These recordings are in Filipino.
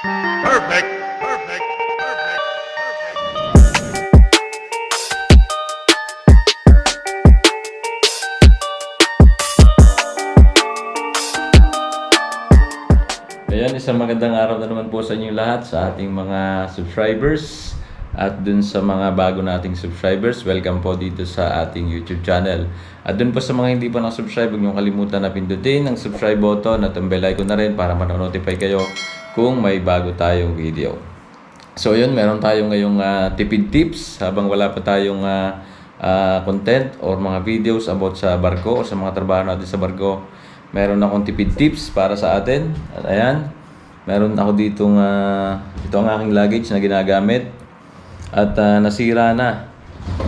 Perfect. Perfect. Perfect. Ayan, isang magandang araw na naman po sa inyo lahat, sa ating mga subscribers at dun sa mga bago nating subscribers. Welcome po dito sa ating YouTube channel. At dun po sa mga hindi pa nakasubscribe, huwag niyong kalimutan na pindutin ang subscribe button at ang bell icon na rin para manonotify kayo kung may bago tayong video. So yun, meron tayong ngayong tipid tips habang wala pa tayong content or mga videos about sa barko o sa mga trabaho natin sa barko. Meron akong tipid tips para sa atin. At ayan, meron ako ditong ito ang aking luggage na ginagamit. At nasira na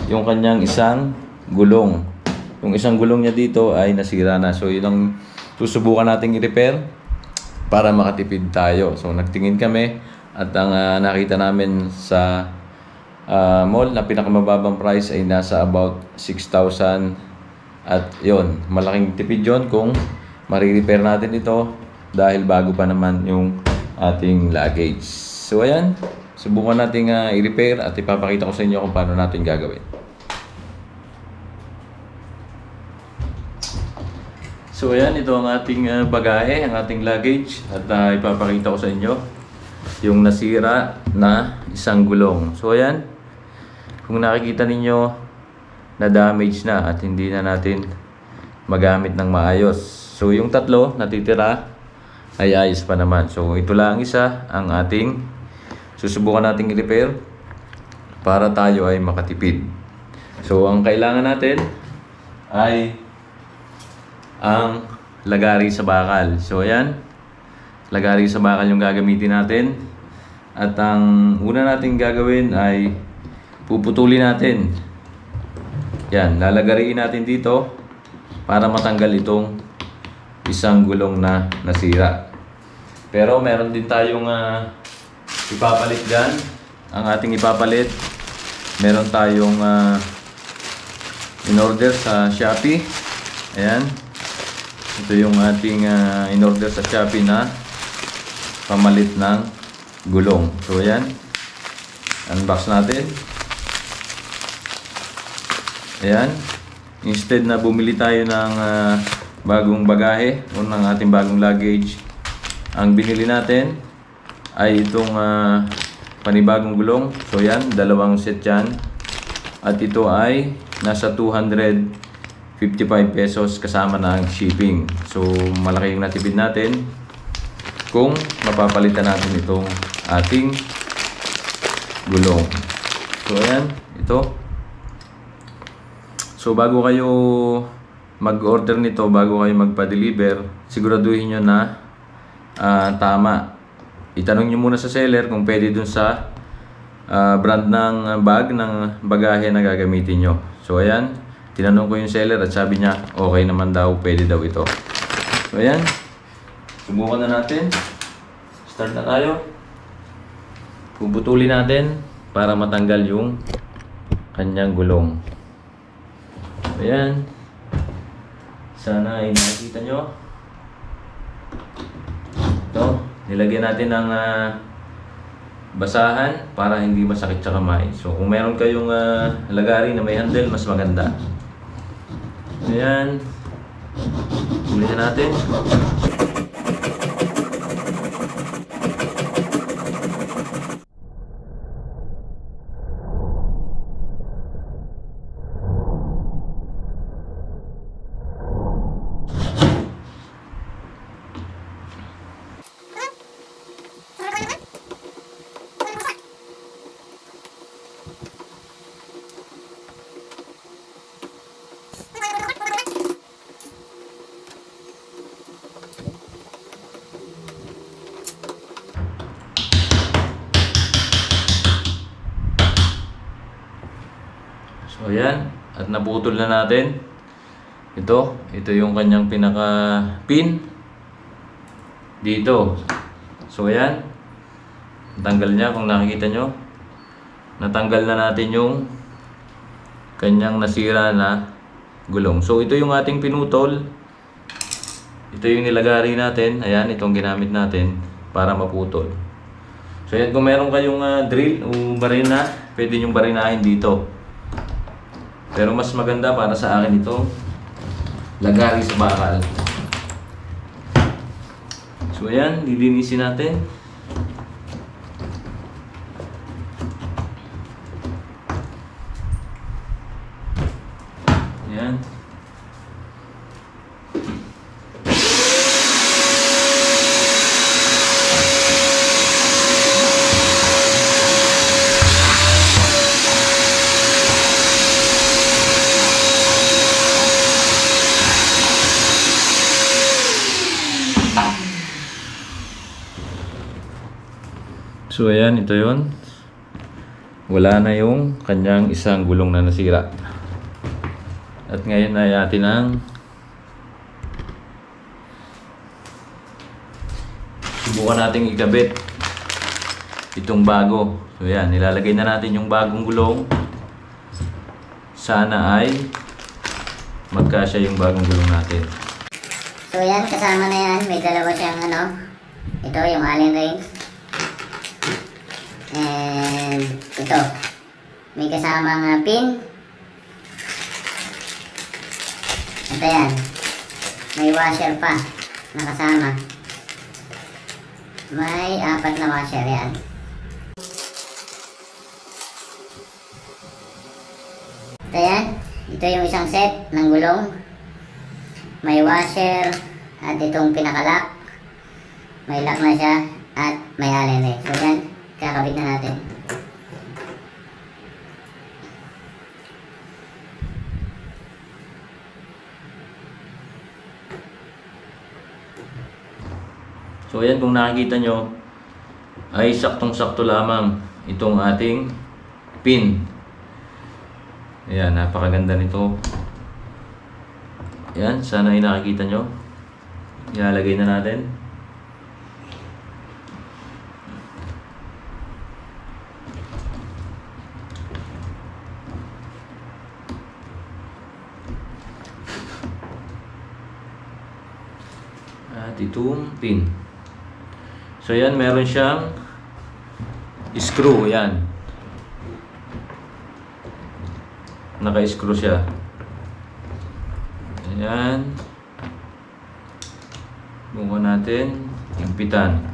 yung kanyang isang gulong. Yung isang gulong niya dito ay nasira na. So yun ang susubukan nating i-repair para makatipid tayo. So nagtingin kami at ang nakita namin sa mall na pinakamababang price ay nasa about 6,000. At yun, malaking tipid yun kung marirepair natin ito dahil bago pa naman yung ating luggage. So ayan, subukan natin i-repair at ipapakita ko sa inyo kung paano natin gagawin. So ayan, ito ang ating bagahe, ang ating luggage at ipapakita ko sa inyo yung nasira na isang gulong. So ayan, kung nakikita ninyo na damage na at hindi na natin magamit ng maayos. So yung tatlo natitira ay ayos pa naman. So ito lang isa ang ating susubukan nating i-repair para tayo ay makatipid. So ang kailangan natin ay ang lagari sa bakal. So ayan, lagari sa bakal yung gagamitin natin. At ang una nating gagawin ay puputulin natin. Yan, lalagariin natin dito para matanggal itong isang gulong na nasira. Pero meron din tayong ipapalit dyan. Ang ating ipapalit, meron tayong in-order sa Shopee. Ayan. Ito yung ating in-order sa Shopee na pamalit ng gulong. So ayan, unbox natin. Ayan, instead na bumili tayo ng bagong bagahe o ng ating bagong luggage, ang binili natin ay itong panibagong gulong. So yan, dalawang set yan. At ito ay nasa 255 pesos kasama na ang shipping. So malaki yung natipid natin kung mapapalitan natin itong ating gulong. So ayan, ito. So bago kayo mag-order nito, bago kayo magpa-deliver, siguraduhin nyo na tama. Itanong nyo muna sa seller kung pwede dun sa brand ng bag ng bagahe na gagamitin nyo. So ayan, tinanong ko yung seller at sabi niya okay naman daw, pwede daw ito. So ayan, subukan na natin. Start na tayo. Puputulin natin para matanggal yung kanyang gulong. So ayan, sana ay nakikita nyo. Ito, nilagyan natin ng basahan para hindi masakit sa kamay. So kung meron kayong lagari na may handle, mas maganda. Ayan, ulitin natin. So ayan, at naputol na natin. Ito yung kanyang pinaka pin dito. So ayan, natanggal niya. Kung nakikita nyo, natanggal na natin yung kanyang nasira na gulong. So ito yung ating pinutol. Ito yung nilagari natin. Ayan, itong ginamit natin para maputol. So yan, kung meron kayong drill o barina, pwede nyong barinahin dito. Pero mas maganda para sa akin ito, lagari sa bakal. So ayan, lilinisin natin. Ayan. So ayan, ito yon. Wala na yung kanyang isang gulong na nasira. At ngayon ay atin ang subukan nating ikabit itong bago. So ayan, nilalagay na natin yung bagong gulong. Sana ay magkasya yung bagong gulong natin. So yan, kasama na yan. May dalawa siyang ito yung Allen rings. And ito, may kasamang pin. At ayan, may washer pa na kasama. May 4 na washer yan. At ayan, ito yung isang set ng gulong. May washer at itong pinakalock. May lock na siya at may Allen ring. So yan, kakabit na natin. So ayan, kung nakikita nyo, ay saktong-sakto lamang itong ating pin. Ayan, napakaganda nito. Ayan, sana ay nakikita nyo. Ilalagay na natin. At itong pin. So yan, meron siyang screw, yan. Naka-screw siya. Ayan. Buka natin, higpitan.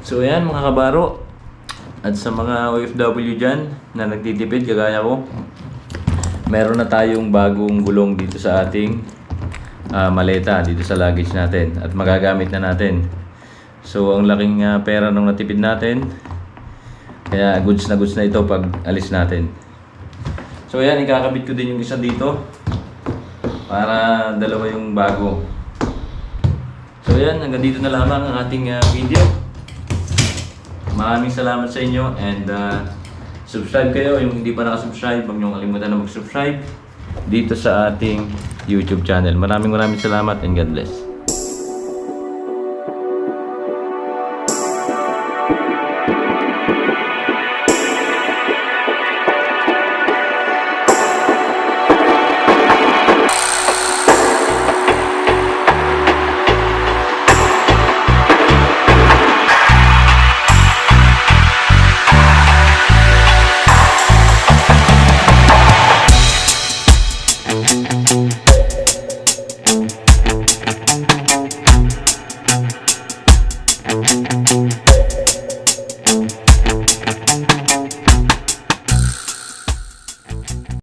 So ayan mga kabaro, at sa mga OFW dyan na nagtitipid kagaya ko, meron na tayong bagong gulong dito sa ating maleta, dito sa luggage natin, at magagamit na natin. So ang laking pera nung natipid natin, kaya goods na ito pag alis natin. So ayan, ikakabit ko din yung isa dito para dalawa yung bago. So ayan, hanggang dito na lamang ang ating video. Maraming salamat sa inyo, and subscribe kayo. Yung hindi pa nakasubscribe, huwag niyong kalimutan na mag-subscribe dito sa ating YouTube channel. Maraming salamat, and God bless.